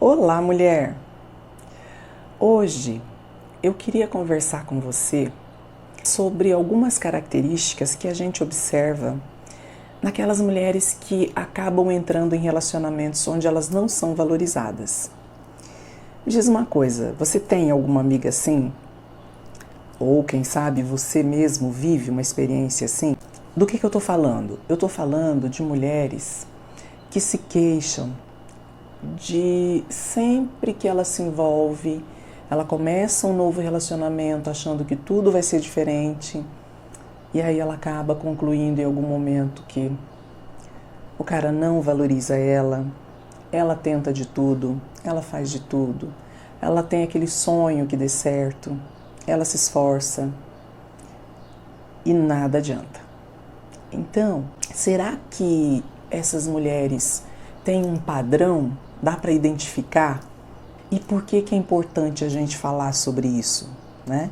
Olá, mulher! Hoje eu queria conversar com você sobre algumas características que a gente observa naquelas mulheres que acabam entrando em relacionamentos onde elas não são valorizadas. Me diz uma coisa, você tem alguma amiga assim? Ou quem sabe você mesmo vive uma experiência assim? Do que eu estou falando? Eu estou falando de mulheres que se queixam de sempre que ela se envolve, ela começa um novo relacionamento achando que tudo vai ser diferente e aí ela acaba concluindo em algum momento que o cara não valoriza ela tenta de tudo, ela faz de tudo, ela tem aquele sonho que dê certo, ela se esforça e nada adianta. Então, será que essas mulheres têm um padrão? Dá para identificar? E por que é importante a gente falar sobre isso, né?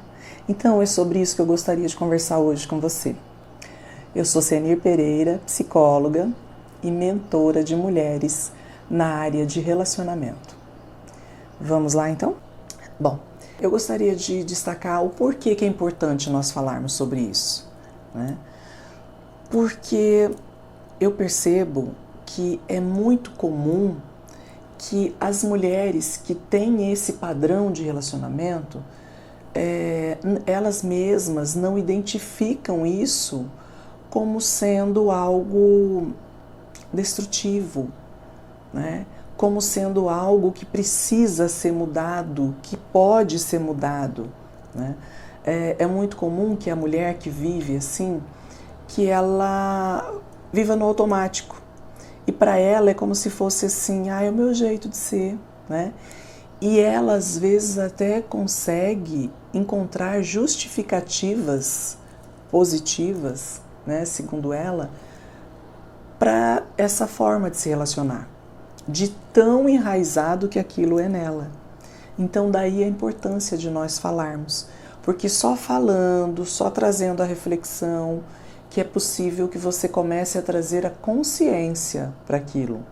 Então, é sobre isso que eu gostaria de conversar hoje com você. Eu sou Senir Pereira, psicóloga e mentora de mulheres na área de relacionamento. Vamos lá, então? Bom, eu gostaria de destacar o porquê que é importante nós falarmos sobre isso, né? Porque eu percebo que é muito comum que as mulheres que têm esse padrão de relacionamento, elas mesmas não identificam isso como sendo algo destrutivo, né? Como sendo algo que precisa ser mudado, que pode ser mudado, né? É muito comum que a mulher que vive assim, que ela viva no automático. E para ela é como se fosse assim, é o meu jeito de ser, né? E ela às vezes até consegue encontrar justificativas positivas, né, segundo ela, para essa forma de se relacionar, de tão enraizado que aquilo é nela. Então daí a importância de nós falarmos, porque só falando, só trazendo a reflexão, que é possível que você comece a trazer a consciência para aquilo.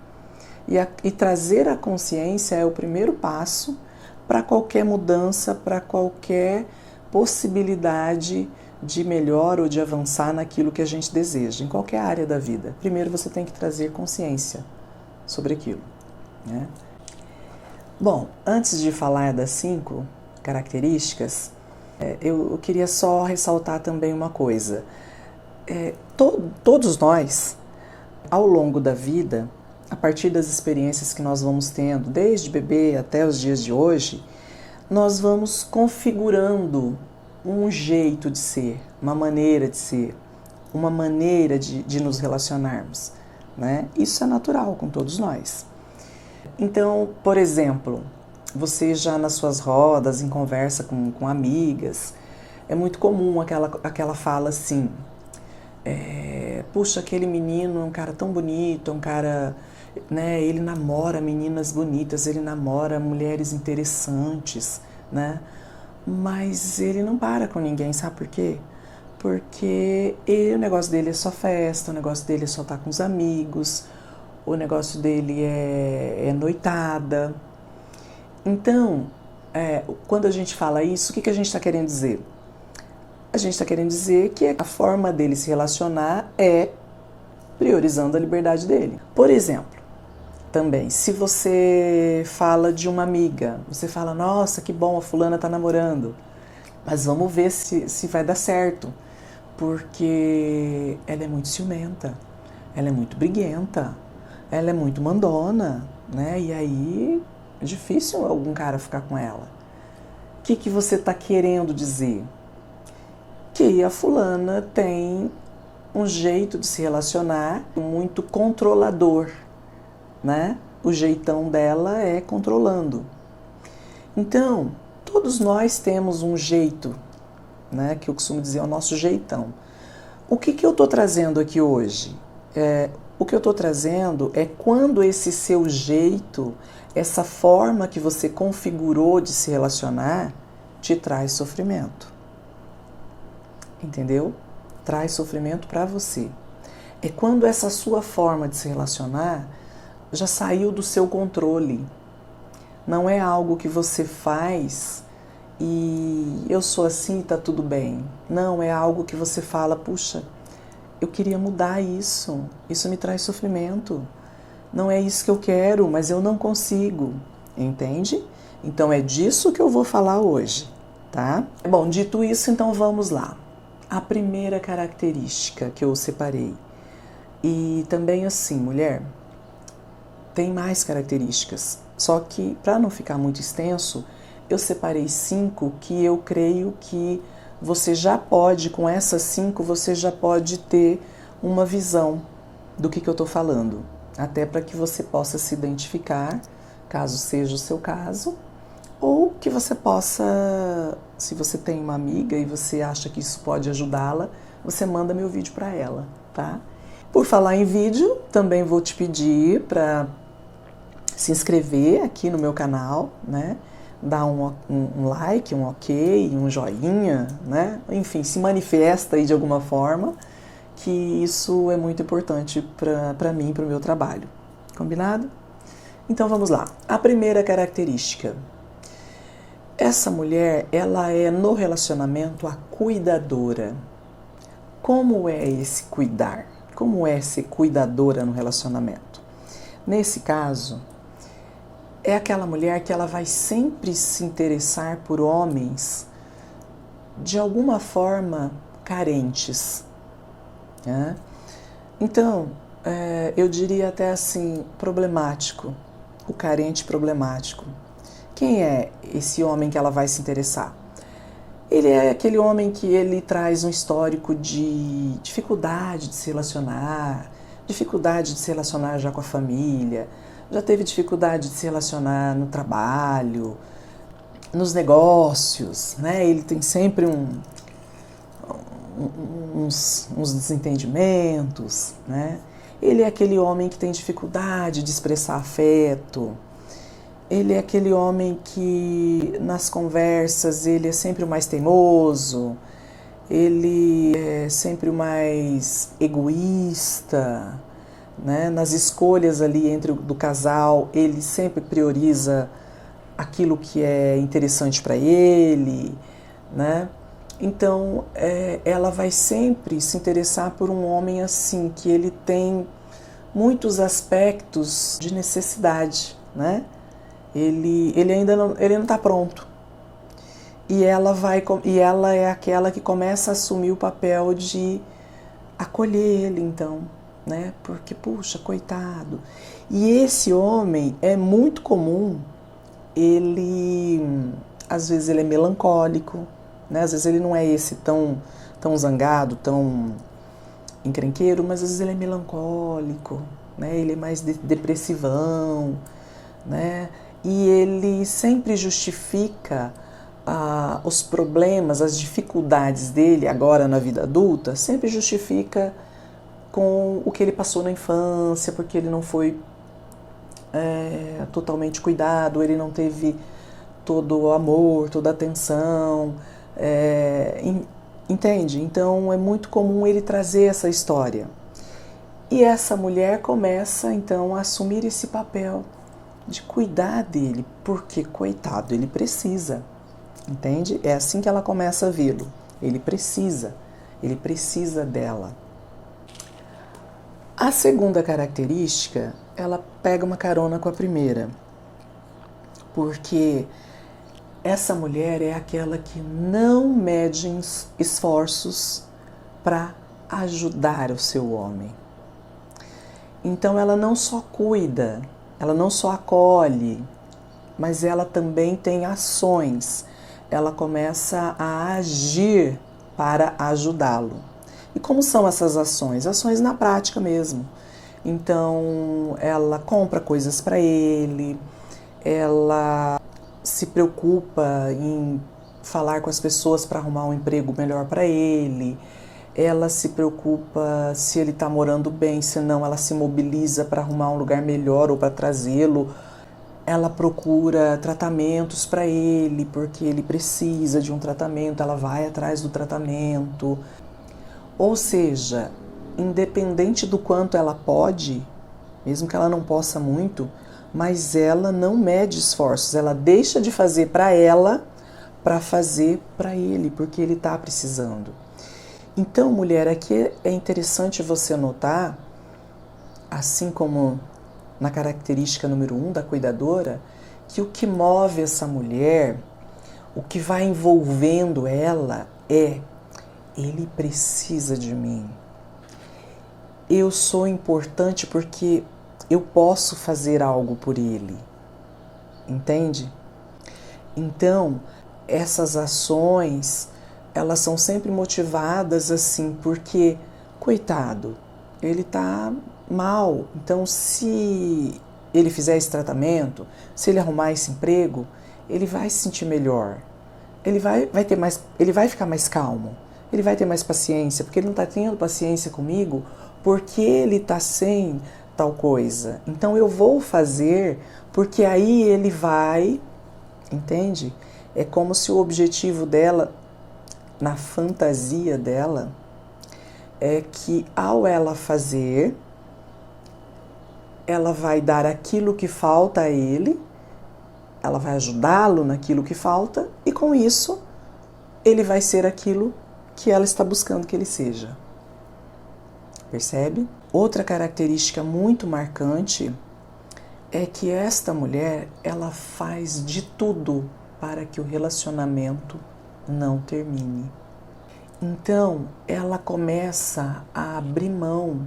E trazer a consciência é o primeiro passo para qualquer mudança, para qualquer possibilidade de melhor ou de avançar naquilo que a gente deseja, em qualquer área da vida. Primeiro você tem que trazer consciência sobre aquilo, né? Bom, antes de falar das 5 características, eu queria só ressaltar também uma coisa. Todos nós, ao longo da vida, a partir das experiências que nós vamos tendo, desde bebê até os dias de hoje, nós vamos configurando um jeito de ser, uma maneira de ser, uma maneira de nos relacionarmos, né? Isso é natural com todos nós. Então, por exemplo, você já nas suas rodas, em conversa com amigas, é muito comum aquela fala assim, puxa, aquele menino é um cara tão bonito, é um cara, né, ele namora meninas bonitas, ele namora mulheres interessantes, né? Mas ele não para com ninguém, sabe por quê? Porque o negócio dele é só festa, o negócio dele é só estar com os amigos, o negócio dele é noitada. Então, quando a gente fala isso, o que a gente está querendo dizer? A gente está querendo dizer que a forma dele se relacionar é priorizando a liberdade dele. Por exemplo, também, se você fala de uma amiga, você fala, nossa, que bom, a fulana está namorando, mas vamos ver se vai dar certo, porque ela é muito ciumenta, ela é muito briguenta, ela é muito mandona, né? E aí é difícil algum cara ficar com ela. O que você está querendo dizer? Que a fulana tem um jeito de se relacionar muito controlador, né? O jeitão dela é controlando. Então, todos nós temos um jeito, né? Que eu costumo dizer, é o nosso jeitão. O que eu estou trazendo aqui hoje? O que eu estou trazendo é quando esse seu jeito, essa forma que você configurou de se relacionar, te traz sofrimento. Entendeu? Traz sofrimento para você. É quando essa sua forma de se relacionar já saiu do seu controle. Não é algo que você faz e eu sou assim e tá tudo bem. Não, é algo que você fala, puxa, eu queria mudar isso, isso me traz sofrimento. Não é isso que eu quero, mas eu não consigo, entende? Então é disso que eu vou falar hoje, tá? Bom, dito isso, então vamos lá. A primeira característica que eu separei. E também assim, mulher, tem mais características. Só que, para não ficar muito extenso, eu separei 5 que eu creio que você já pode, com essas 5, você já pode ter uma visão do que eu estou falando. Até para que você possa se identificar, caso seja o seu caso, ou que você possa, se você tem uma amiga e você acha que isso pode ajudá-la, você manda meu vídeo para ela, tá? Por falar em vídeo, também vou te pedir para se inscrever aqui no meu canal, né? Dar um like, um ok, um joinha, né? Enfim, se manifesta aí de alguma forma, que isso é muito importante para mim, para o meu trabalho. Combinado? Então vamos lá. A primeira característica. Essa mulher, ela é no relacionamento a cuidadora. Como é esse cuidar? Como é ser cuidadora no relacionamento? Nesse caso, é aquela mulher que ela vai sempre se interessar por homens de alguma forma carentes, né? Então, eu diria até assim, problemático, o carente problemático. Quem é esse homem que ela vai se interessar? Ele é aquele homem que ele traz um histórico de dificuldade de se relacionar, dificuldade de se relacionar já com a família, já teve dificuldade de se relacionar no trabalho, nos negócios, né? Ele tem sempre uns desentendimentos, né? Ele é aquele homem que tem dificuldade de expressar afeto. Ele é aquele homem que nas conversas ele é sempre o mais teimoso, ele é sempre o mais egoísta, né? Nas escolhas ali do casal, ele sempre prioriza aquilo que é interessante para ele, né? Então, ela vai sempre se interessar por um homem assim, que ele tem muitos aspectos de necessidade, né? Ele ainda não está pronto. E ela é aquela que começa a assumir o papel de acolher ele, então, né? Porque, puxa, coitado. E esse homem é muito comum, às vezes ele é melancólico, né? Às vezes ele não é esse tão zangado, tão encrenqueiro, mas às vezes ele é melancólico, né? Ele é mais depressivão, né? E ele sempre justifica os problemas, as dificuldades dele agora na vida adulta, sempre justifica com o que ele passou na infância, porque ele não foi totalmente cuidado, ele não teve todo o amor, toda a atenção, entende? Então é muito comum ele trazer essa história. E essa mulher começa então a assumir esse papel de cuidar dele, porque, coitado, ele precisa, entende? É assim que ela começa a vê-lo. Ele precisa dela. A segunda característica, ela pega uma carona com a primeira, porque essa mulher é aquela que não mede esforços para ajudar o seu homem. Então ela não só cuida, ela não só acolhe, mas ela também tem ações. Ela começa a agir para ajudá-lo. E como são essas ações? Ações na prática mesmo. Então, ela compra coisas para ele, ela se preocupa em falar com as pessoas para arrumar um emprego melhor para ele, ela se preocupa se ele está morando bem, se não, ela se mobiliza para arrumar um lugar melhor ou para trazê-lo. Ela procura tratamentos para ele, porque ele precisa de um tratamento, ela vai atrás do tratamento. Ou seja, independente do quanto ela pode, mesmo que ela não possa muito, mas ela não mede esforços, ela deixa de fazer para ela para fazer para ele, porque ele está precisando. Então, mulher, aqui é interessante você notar, assim como na característica número 1 da cuidadora, que o que move essa mulher, o que vai envolvendo ela é: ele precisa de mim. Eu sou importante porque eu posso fazer algo por ele. Entende? Então, essas ações, elas são sempre motivadas assim, porque, coitado, ele tá mal. Então, se ele fizer esse tratamento, se ele arrumar esse emprego, ele vai se sentir melhor. Ele vai ficar mais calmo. Ele vai ter mais paciência, porque ele não está tendo paciência comigo, porque ele está sem tal coisa. Então eu vou fazer, porque aí ele vai, entende? É como se o objetivo dela, na fantasia dela, é que ao ela fazer, ela vai dar aquilo que falta a ele, ela vai ajudá-lo naquilo que falta, e com isso ele vai ser aquilo que ela está buscando que ele seja. Percebe? Outra característica muito marcante é que esta mulher, ela faz de tudo para que o relacionamento não termine. Então, ela começa a abrir mão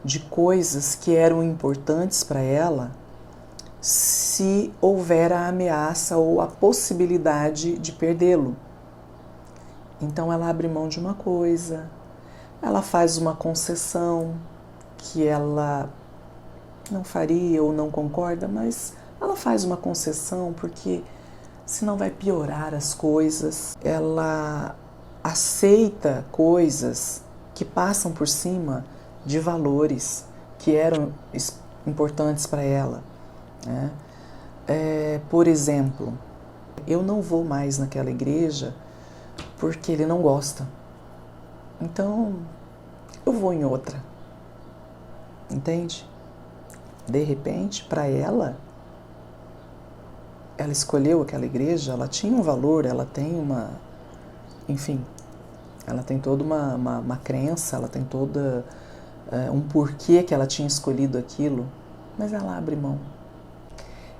de coisas que eram importantes para ela se houver a ameaça ou a possibilidade de perdê-lo. Então, ela abre mão de uma coisa, ela faz uma concessão que ela não faria ou não concorda, mas ela faz uma concessão porque senão vai piorar as coisas. Ela aceita coisas que passam por cima de valores que eram importantes para ela, né? Por exemplo, eu não vou mais naquela igreja porque ele não gosta. Então, eu vou em outra. Entende? De repente, para ela escolheu aquela igreja, ela tinha um valor, ela tem uma... Enfim, ela tem toda uma crença, ela tem toda um porquê que ela tinha escolhido aquilo, mas ela abre mão.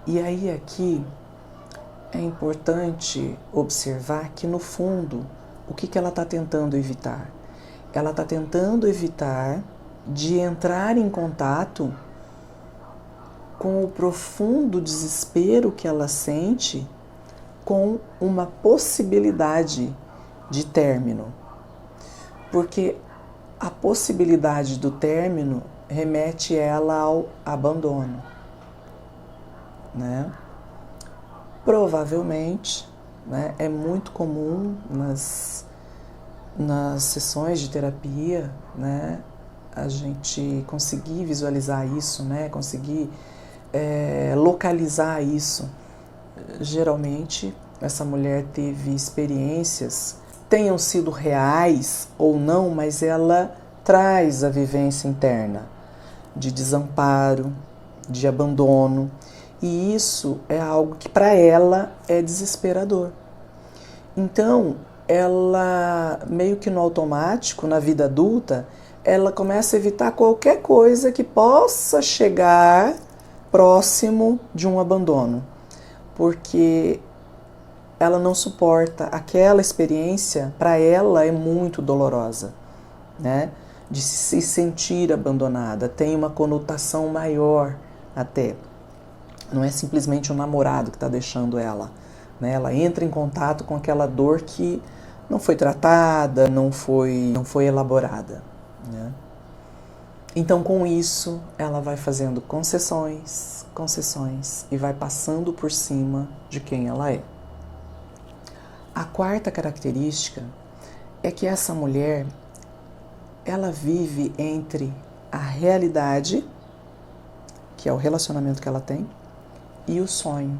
E aí aqui é importante observar que, no fundo, o que ela está tentando evitar? Ela está tentando evitar de entrar em contato com o profundo desespero que ela sente com uma possibilidade de término. Porque a possibilidade do término remete ela ao abandono, né? Provavelmente, né, é muito comum nas sessões de terapia, né, a gente conseguir visualizar isso, né, conseguir localizar isso. Geralmente, essa mulher teve experiências, tenham sido reais ou não, mas ela traz a vivência interna de desamparo, de abandono, e isso é algo que para ela é desesperador. Então, ela meio que no automático, na vida adulta, ela começa a evitar qualquer coisa que possa chegar próximo de um abandono, porque ela não suporta aquela experiência. Para ela é muito dolorosa, né? De se sentir abandonada, tem uma conotação maior até. Não é simplesmente um namorado que está deixando ela, né? Ela entra em contato com aquela dor que não foi tratada, não foi elaborada, né? Então, com isso, ela vai fazendo concessões e vai passando por cima de quem ela é. A quarta característica é que essa mulher, ela vive entre a realidade, que é o relacionamento que ela tem, e o sonho.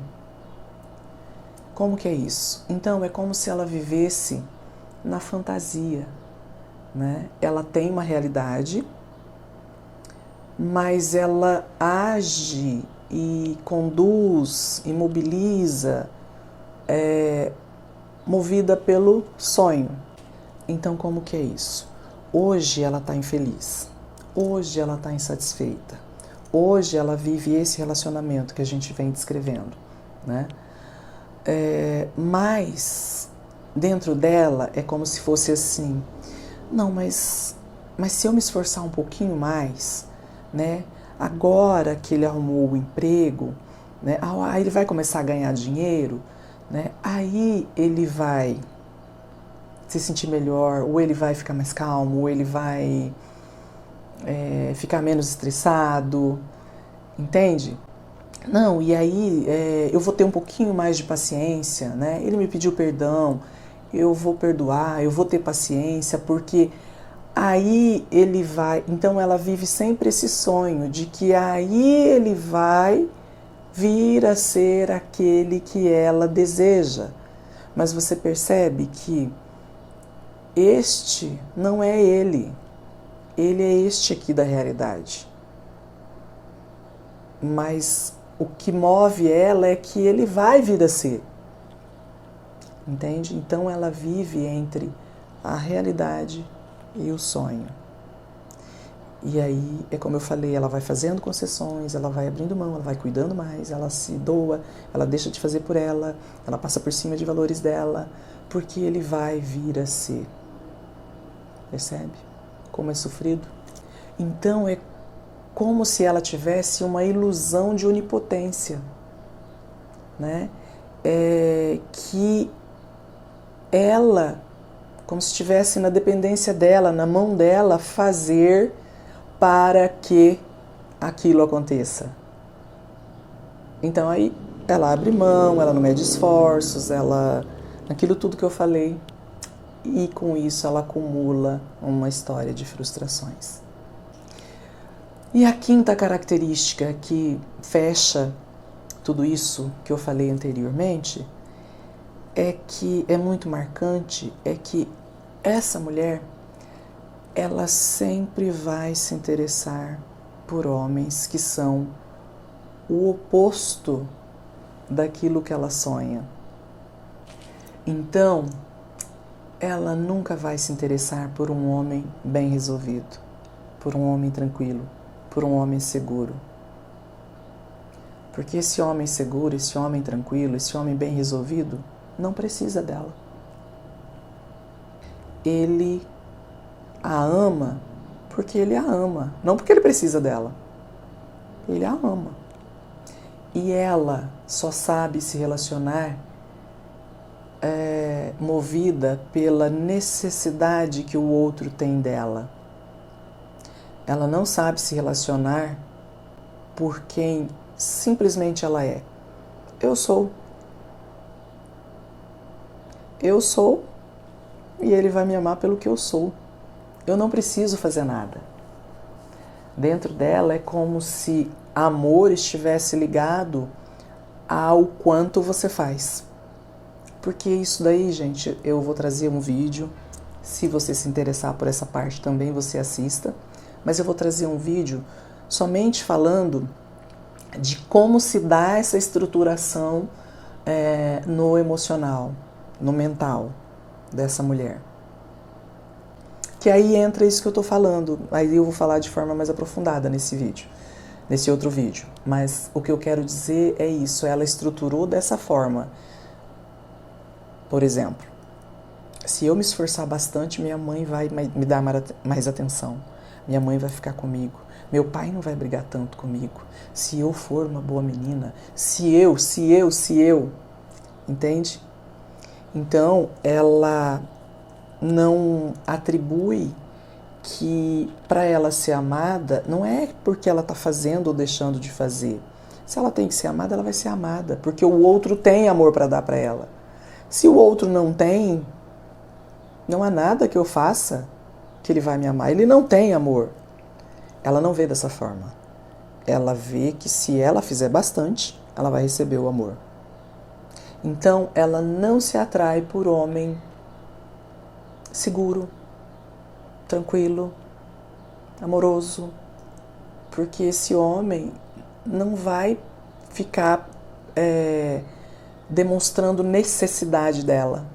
Como que é isso? Então, é como se ela vivesse na fantasia, né? Ela tem uma realidade, mas ela age e conduz e mobiliza, movida pelo sonho. Então, como que é isso? Hoje ela está infeliz, hoje ela está insatisfeita, hoje ela vive esse relacionamento que a gente vem descrevendo, né? Mas dentro dela é como se fosse assim, não, mas se eu me esforçar um pouquinho mais, né? Agora que ele arrumou o emprego, né? Aí ele vai começar a ganhar dinheiro, né? Aí ele vai se sentir melhor, ou ele vai ficar mais calmo, ou ele vai ficar menos estressado, entende? Não, e aí eu vou ter um pouquinho mais de paciência, né? Ele me pediu perdão, eu vou perdoar, eu vou ter paciência, porque aí ele vai... Então ela vive sempre esse sonho de que aí ele vai vir a ser aquele que ela deseja. Mas você percebe que este não é ele é este aqui da realidade. Mas o que move ela é que ele vai vir a ser. Entende? Então ela vive entre a realidade e o sonho. E aí, é como eu falei, ela vai fazendo concessões, ela vai abrindo mão, ela vai cuidando mais, ela se doa, ela deixa de fazer por ela passa por cima de valores dela, porque ele vai vir a ser. Percebe? Como é sofrido? Então é como se ela tivesse uma ilusão de onipotência, né? Que ela, como se estivesse na dependência dela, na mão dela, fazer para que aquilo aconteça. Então aí ela abre mão, ela não mede esforços, aquilo tudo que eu falei, e com isso ela acumula uma história de frustrações. E a quinta característica que fecha tudo isso que eu falei anteriormente é que é muito marcante, é que essa mulher, ela sempre vai se interessar por homens que são o oposto daquilo que ela sonha. Então, ela nunca vai se interessar por um homem bem resolvido, por um homem tranquilo, por um homem seguro. Porque esse homem seguro, esse homem tranquilo, esse homem bem resolvido, não precisa dela. Ele a ama porque ele a ama, não porque ele precisa dela. Ele a ama. E ela só sabe se relacionar movida pela necessidade que o outro tem dela. Ela não sabe se relacionar por quem simplesmente ela é. Eu sou. Eu sou e ele vai me amar pelo que eu sou. Eu não preciso fazer nada. Dentro dela é como se amor estivesse ligado ao quanto você faz. Porque isso daí, gente, eu vou trazer um vídeo. Se você se interessar por essa parte também, você assista. Mas eu vou trazer um vídeo somente falando de como se dá essa estruturação no emocional, no mental dessa mulher. Que aí entra isso que eu estou falando. Aí eu vou falar de forma mais aprofundada nesse vídeo, nesse outro vídeo. Mas o que eu quero dizer é isso, ela estruturou dessa forma. Por exemplo, se eu me esforçar bastante, minha mãe vai me dar mais atenção. Minha mãe vai ficar comigo. Meu pai não vai brigar tanto comigo. Se eu for uma boa menina, se eu. Entende? Então, ela não atribui que para ela ser amada, não é porque ela está fazendo ou deixando de fazer. Se ela tem que ser amada, ela vai ser amada, porque o outro tem amor para dar para ela. Se o outro não tem, não há nada que eu faça que ele vai me amar. Ele não tem amor. Ela não vê dessa forma. Ela vê que se ela fizer bastante, ela vai receber o amor. Então, ela não se atrai por homem seguro, tranquilo, amoroso, porque esse homem não vai ficar demonstrando necessidade dela.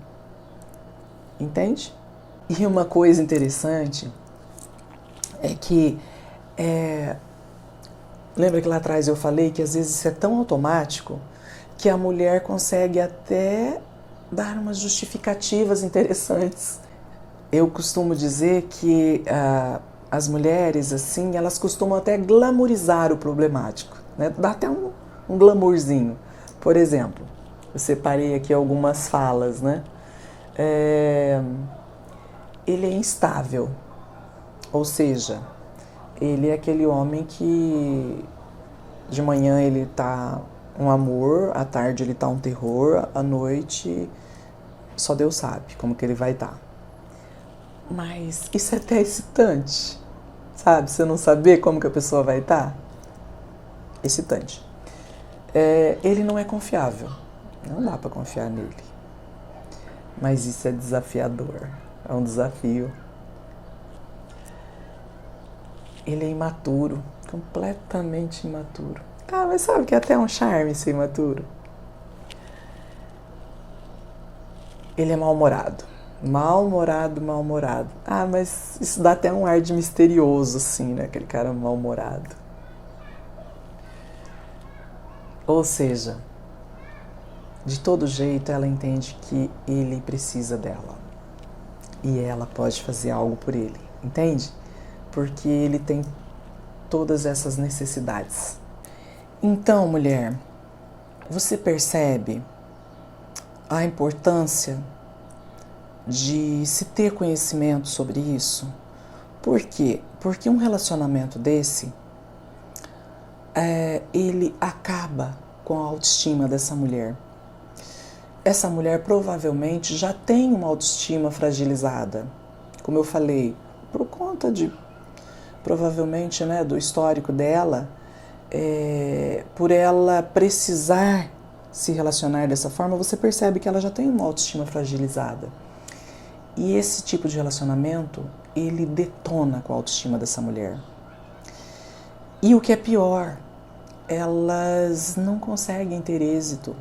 Entende? E uma coisa interessante é que, lembra que lá atrás eu falei que às vezes isso é tão automático que a mulher consegue até dar umas justificativas interessantes. Eu costumo dizer que as mulheres, assim, elas costumam até glamorizar o problemático, né? Dá até um glamourzinho. Por exemplo, eu separei aqui algumas falas, né? Ele é instável, ou seja, ele é aquele homem que de manhã ele tá um amor, à tarde ele tá um terror, à noite só Deus sabe como que ele vai estar. Mas isso é até excitante, sabe? Você não saber como que a pessoa vai estar. Excitante. Ele não é confiável, não dá para confiar nele. Mas isso é desafiador, é um desafio. Ele é imaturo, completamente imaturo. Ah, mas sabe que é até um charme ser imaturo? Ele é mal-humorado. Mal-humorado, mal-humorado. Ah, mas isso dá até um ar de misterioso, assim, né? Aquele cara mal-humorado. Ou seja, de todo jeito ela entende que ele precisa dela. E ela pode fazer algo por ele, entende? Porque ele tem todas essas necessidades. Então, mulher, você percebe a importância de se ter conhecimento sobre isso? Por quê? Porque um relacionamento desse, ele acaba com a autoestima dessa mulher. Essa mulher provavelmente já tem uma autoestima fragilizada, como eu falei, por conta de, provavelmente, né, do histórico dela, por ela precisar se relacionar dessa forma, você percebe que ela já tem uma autoestima fragilizada. E esse tipo de relacionamento, ele detona com a autoestima dessa mulher. E o que é pior, elas não conseguem ter êxito.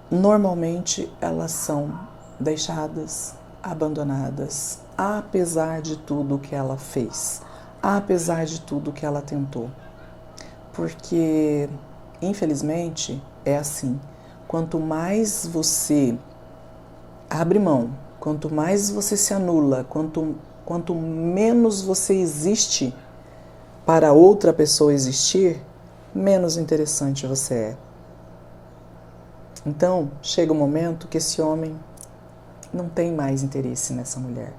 Normalmente elas são deixadas, abandonadas, apesar de tudo que ela fez, apesar de tudo que ela tentou. Porque, infelizmente, é assim, quanto mais você abre mão, quanto mais você se anula, quanto menos você existe para outra pessoa existir, menos interessante você é. Então, chega um momento que esse homem não tem mais interesse nessa mulher,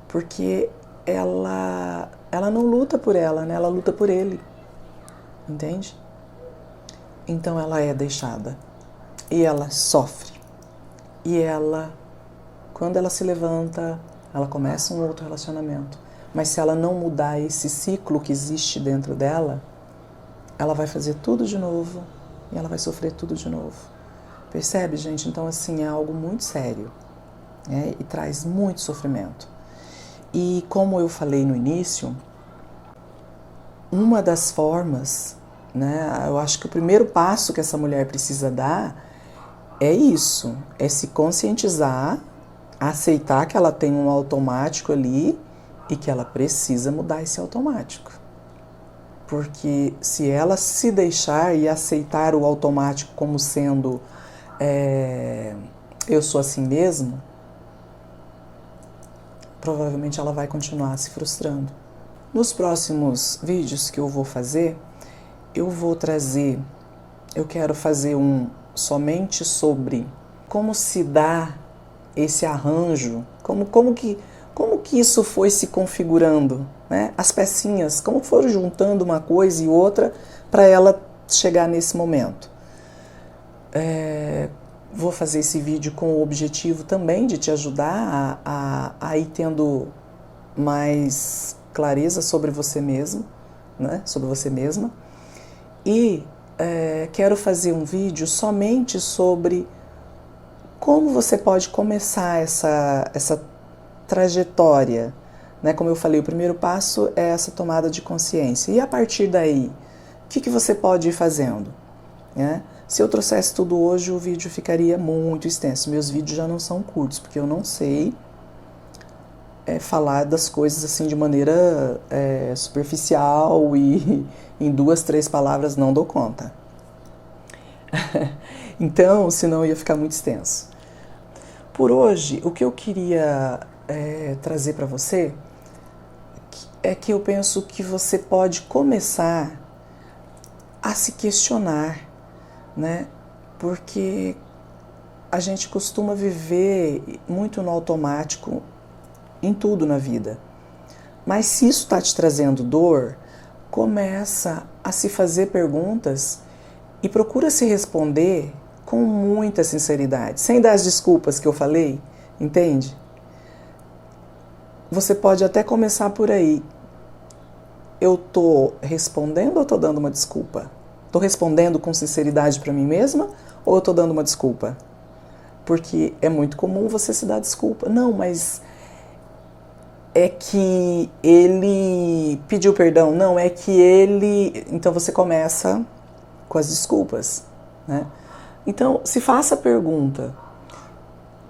porque ela não luta por ela, né? Ela luta por ele, entende? Então ela é deixada e ela sofre. E ela, quando ela se levanta, ela começa um outro relacionamento. Mas se ela não mudar esse ciclo que existe dentro dela, ela vai fazer tudo de novo e ela vai sofrer tudo de novo. Percebe, gente? Então, assim, é algo muito sério, né? E traz muito sofrimento. E como eu falei no início, uma das formas, né? Eu acho que o primeiro passo que essa mulher precisa dar é isso, é se conscientizar, aceitar que ela tem um automático ali e que ela precisa mudar esse automático. Porque se ela se deixar e aceitar o automático como sendo eu sou assim mesmo, provavelmente ela vai continuar se frustrando. Nos próximos vídeos que eu vou fazer, eu quero fazer um somente sobre como se dá esse arranjo, como que isso foi se configurando, né? As pecinhas, como foram juntando uma coisa e outra para ela chegar nesse momento. Vou fazer esse vídeo com o objetivo também de te ajudar a ir tendo mais clareza sobre você mesmo, né? Sobre você mesma. E quero fazer um vídeo somente sobre como você pode começar essa trajetória, né? Como eu falei, o primeiro passo é essa tomada de consciência. E a partir daí, que você pode ir fazendo? Né? Se eu trouxesse tudo hoje, o vídeo ficaria muito extenso. Meus vídeos já não são curtos, porque eu não sei falar das coisas assim de maneira superficial e em 2, 3 palavras não dou conta. Então, senão ia ficar muito extenso. Por hoje, o que eu queria trazer para você é que eu penso que você pode começar a se questionar, né? Porque a gente costuma viver muito no automático em tudo na vida. Mas se isso está te trazendo dor, começa a se fazer perguntas e procura se responder com muita sinceridade, sem dar as desculpas que eu falei, entende? Você pode até começar por aí. Eu estou respondendo ou estou dando uma desculpa? Estou respondendo com sinceridade para mim mesma ou eu estou dando uma desculpa? Porque é muito comum você se dar desculpa. Não, mas é que ele pediu perdão. Não, é que ele... Então você começa com as desculpas, né? Então, se faça a pergunta: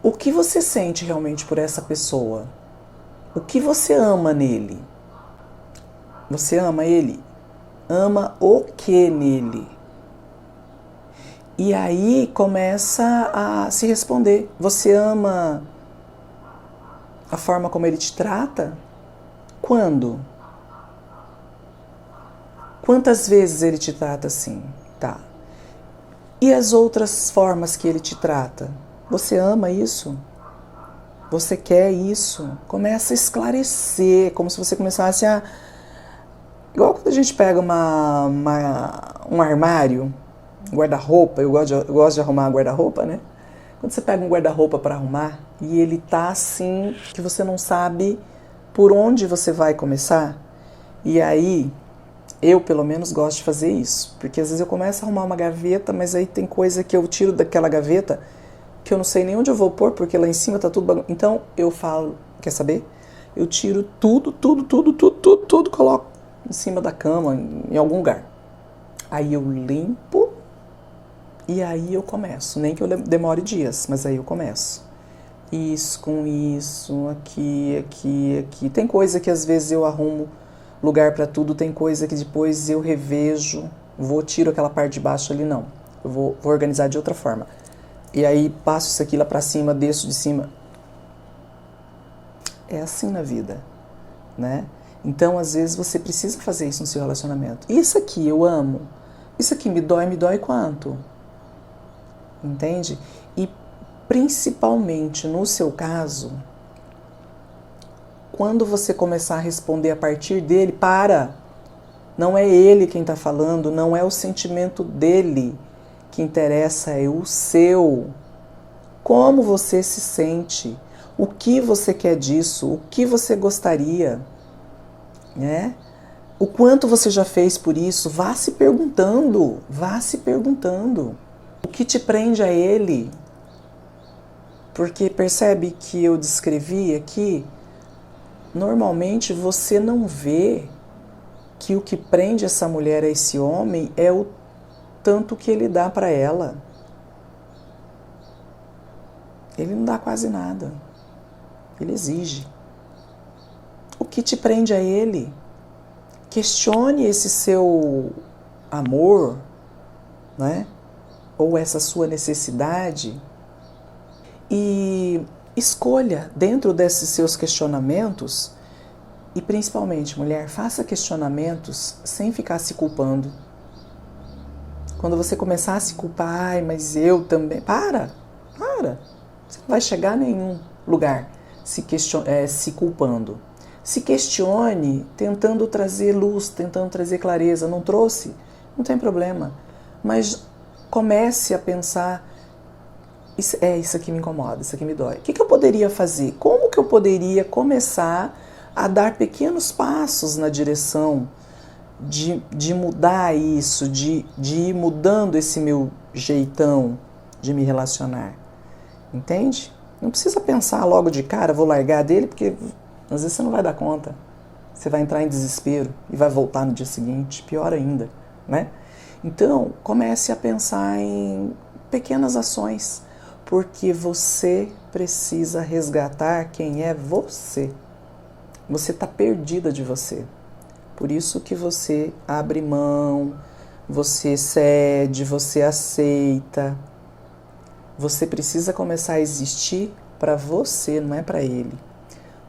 o que você sente realmente por essa pessoa? O que você ama nele? Você ama ele? Ama o que nele? E aí começa a se responder. Você ama a forma como ele te trata? Quando? Quantas vezes ele te trata assim? Tá. E as outras formas que ele te trata? Você ama isso? Você quer isso? Começa a esclarecer, como se você começasse a... Igual quando a gente pega um armário, um guarda-roupa, eu gosto de arrumar guarda-roupa, né? Quando você pega um guarda-roupa para arrumar e ele tá assim, que você não sabe por onde você vai começar, e aí... Eu, pelo menos, gosto de fazer isso, porque às vezes eu começo a arrumar uma gaveta, mas aí tem coisa que eu tiro daquela gaveta que eu não sei nem onde eu vou pôr, porque lá em cima tá tudo bagunçado. Então eu falo, quer saber? Eu tiro tudo, coloco em cima da cama, em algum lugar. Aí eu limpo e aí eu começo. Nem que eu demore dias, mas aí eu começo. Isso com isso, aqui. Tem coisa que às vezes eu arrumo lugar para tudo, tem coisa que depois eu revejo, tiro aquela parte de baixo ali, não. Eu vou organizar de outra forma. E aí passo isso aqui lá para cima, desço de cima. É assim na vida, né? Então, às vezes, você precisa fazer isso no seu relacionamento. Isso aqui eu amo. Isso aqui me dói quanto? Entende? E principalmente no seu caso... Quando você começar a responder a partir dele, não é ele quem está falando, não é o sentimento dele que interessa, é o seu. Como você se sente? O que você quer disso? O que você gostaria? Né? O quanto você já fez por isso? Vá se perguntando. O que te prende a ele? Porque percebe que eu descrevi aqui... Normalmente você não vê que o que prende essa mulher a esse homem é o tanto que ele dá para ela. Ele não dá quase nada. Ele exige. O que te prende a ele? Questione esse seu amor, né? Ou essa sua necessidade e... escolha dentro desses seus questionamentos e principalmente, mulher, faça questionamentos sem ficar se culpando. Quando você começar a se culpar, ai, mas eu também... Para! Você não vai chegar a nenhum lugar se culpando. Se questione tentando trazer luz, tentando trazer clareza. Não trouxe? Não tem problema. Mas comece a pensar... Isso aqui me incomoda, isso aqui me dói. O que eu poderia fazer? Como que eu poderia começar a dar pequenos passos na direção de mudar isso, de ir mudando esse meu jeitão de me relacionar? Entende? Não precisa pensar logo de cara, vou largar dele, porque às vezes você não vai dar conta. Você vai entrar em desespero e vai voltar no dia seguinte, pior ainda, né? Então, comece a pensar em pequenas ações, porque você precisa resgatar quem é você. Você está perdida de você. Por isso que você abre mão, você cede, você aceita. Você precisa começar a existir para você, não é para ele.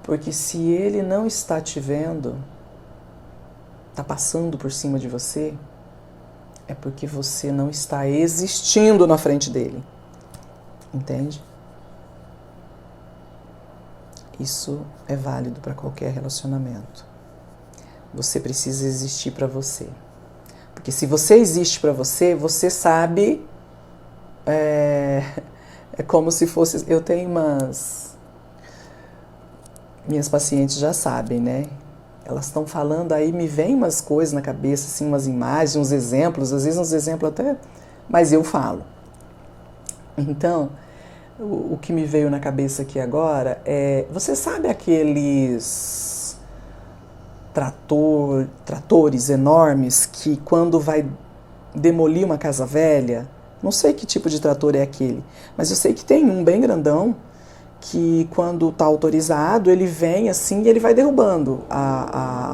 Porque se ele não está te vendo, está passando por cima de você, é porque você não está existindo na frente dele. Entende? Isso é válido para qualquer relacionamento. Você precisa existir para você. Porque se você existe para você, você sabe... É como se fosse... Eu tenho minhas pacientes já sabem, né? Elas estão falando, aí me vem umas coisas na cabeça, assim, umas imagens, uns exemplos, às vezes uns exemplos até... Mas eu falo. Então, o que me veio na cabeça aqui agora é... Você sabe aqueles tratores enormes que quando vai demolir uma casa velha... Não sei que tipo de trator é aquele, mas eu sei que tem um bem grandão que quando está autorizado, ele vem assim e ele vai derrubando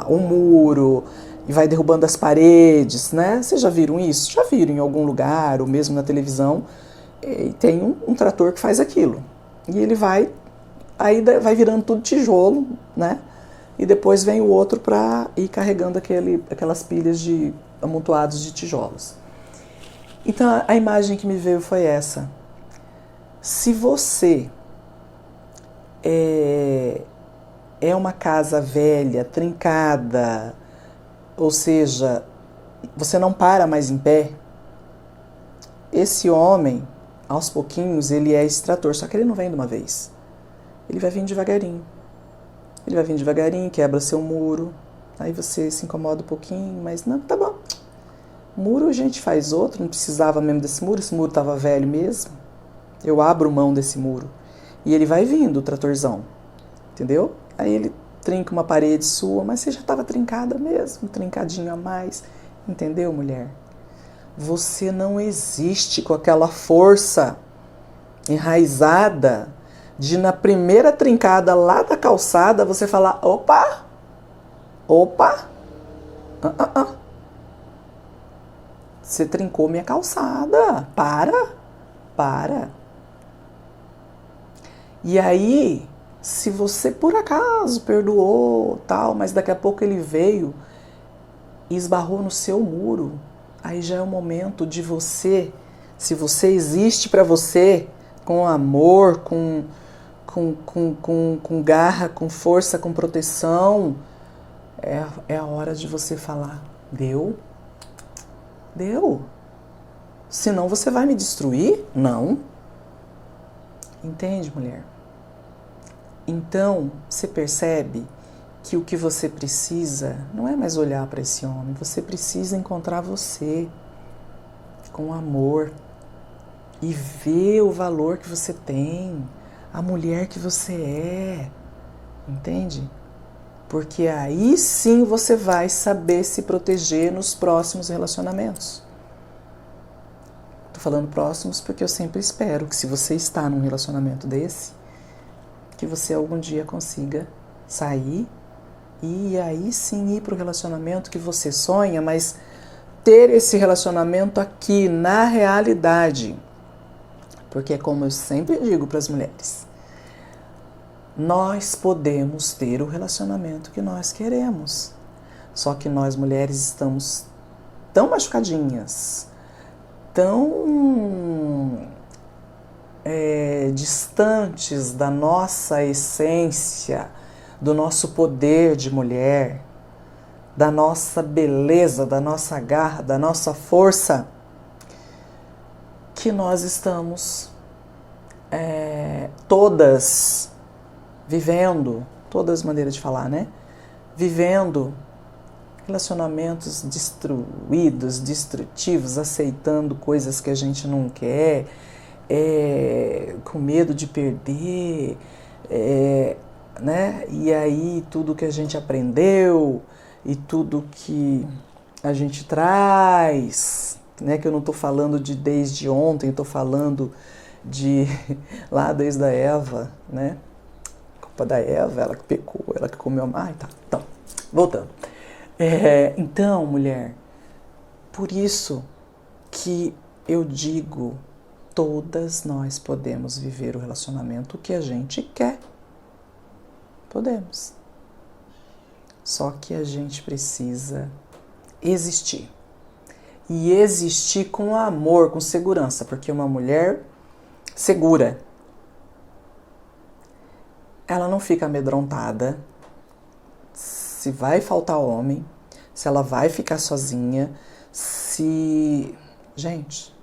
o muro e vai derrubando as paredes, né? Vocês já viram isso? Já viram em algum lugar ou mesmo na televisão? E tem um trator que faz aquilo. E ele vai virando tudo tijolo, né? E depois vem o outro para ir carregando aquelas pilhas amontoados de tijolos. Então a imagem que me veio foi essa. Se você é uma casa velha, trincada, ou seja, você não para mais em pé, esse homem, aos pouquinhos, ele é esse trator, só que ele não vem de uma vez. Ele vai vir devagarinho. Ele vai vir devagarinho, quebra seu muro, aí você se incomoda um pouquinho, mas não, tá bom. Muro a gente faz outro, não precisava mesmo desse muro, esse muro estava velho mesmo. Eu abro mão desse muro. E ele vai vindo, o tratorzão, entendeu? Aí ele trinca uma parede sua, mas você já estava trincada mesmo, trincadinho a mais. Entendeu, mulher? Você não existe com aquela força enraizada de na primeira trincada lá da calçada você falar, opa, você trincou minha calçada, para. E aí, se você por acaso perdoou, tal, mas daqui a pouco ele veio e esbarrou no seu muro, aí já é o momento de você, se você existe para você, com amor, com garra, com força, com proteção, é a hora de você falar, deu? Senão você vai me destruir? Não. Entende, mulher? Então, você percebe que o que você precisa não é mais olhar para esse homem, você precisa encontrar você com amor e ver o valor que você tem, a mulher que você é, entende? Porque aí sim você vai saber se proteger nos próximos relacionamentos. Estou falando próximos porque eu sempre espero que se você está num relacionamento desse, que você algum dia consiga sair e aí sim ir para o relacionamento que você sonha, mas ter esse relacionamento aqui na realidade. Porque é como eu sempre digo para as mulheres, nós podemos ter o relacionamento que nós queremos. Só que nós mulheres estamos tão machucadinhas, tão distantes da nossa essência, do nosso poder de mulher, da nossa beleza, da nossa garra, da nossa força, que nós estamos todas vivendo, todas as maneiras de falar, né? Vivendo relacionamentos destruídos, destrutivos, aceitando coisas que a gente não quer, com medo de perder, né? E aí tudo que a gente aprendeu e tudo que a gente traz, né, que eu não estou falando de desde ontem, estou falando de lá desde a Eva, né? Culpa da Eva, ela que pecou, ela que comeu. Ai, tá. Então, voltando. Então, mulher, por isso que eu digo, todas nós podemos viver o relacionamento que a gente quer. Podemos. Só que a gente precisa existir. E existir com amor, com segurança, porque uma mulher segura, ela não fica amedrontada se vai faltar homem, se ela vai ficar sozinha, se... Gente,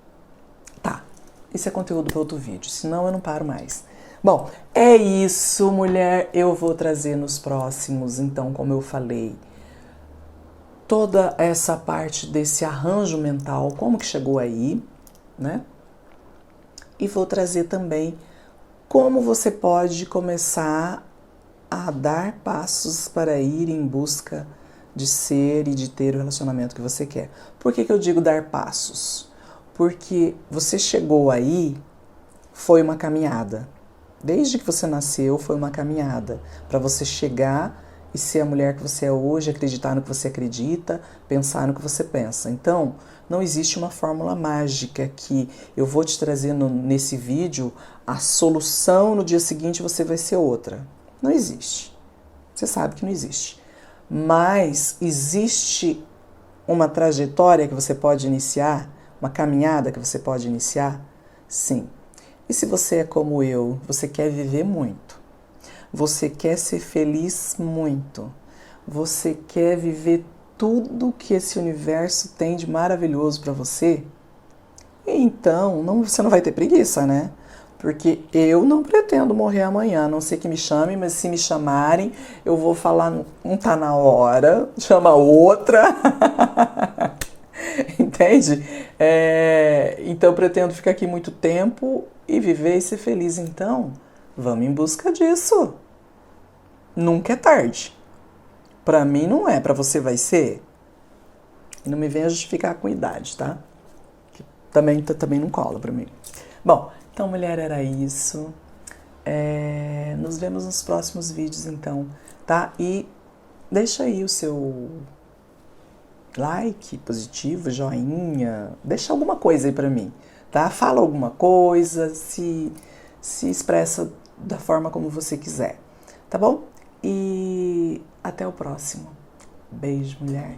tá, isso é conteúdo para outro vídeo, senão eu não paro mais. Bom, é isso, mulher, eu vou trazer nos próximos, então, como eu falei, toda essa parte desse arranjo mental, como que chegou aí, né? E vou trazer também como você pode começar a dar passos para ir em busca de ser e de ter o relacionamento que você quer. Por que eu digo dar passos? Porque você chegou aí, foi uma caminhada. Desde que você nasceu, foi uma caminhada para você chegar e ser a mulher que você é hoje, acreditar no que você acredita, pensar no que você pensa. Então, não existe uma fórmula mágica que eu vou te trazer nesse vídeo, a solução no dia seguinte você vai ser outra. Não existe. Você sabe que não existe. Mas existe uma trajetória que você pode iniciar, uma caminhada que você pode iniciar? Sim. E se você é como eu, você quer viver muito, você quer ser feliz muito, você quer viver tudo que esse universo tem de maravilhoso para você, então você não vai ter preguiça, né? Porque eu não pretendo morrer amanhã, a não ser que me chamem, mas se me chamarem, eu vou falar, não tá na hora, chama outra. Entende? Então eu pretendo ficar aqui muito tempo e viver e ser feliz. Então, vamos em busca disso. Nunca é tarde. Pra mim não é, pra você vai ser. E não me venha justificar com idade, tá? Que também não cola pra mim. Bom, então, mulher, era isso. Nos vemos nos próximos vídeos, então, tá? E deixa aí o seu like positivo, joinha, deixa alguma coisa aí pra mim, tá? Fala alguma coisa, se expressa da forma como você quiser, tá bom? E até o próximo. Beijo, mulher.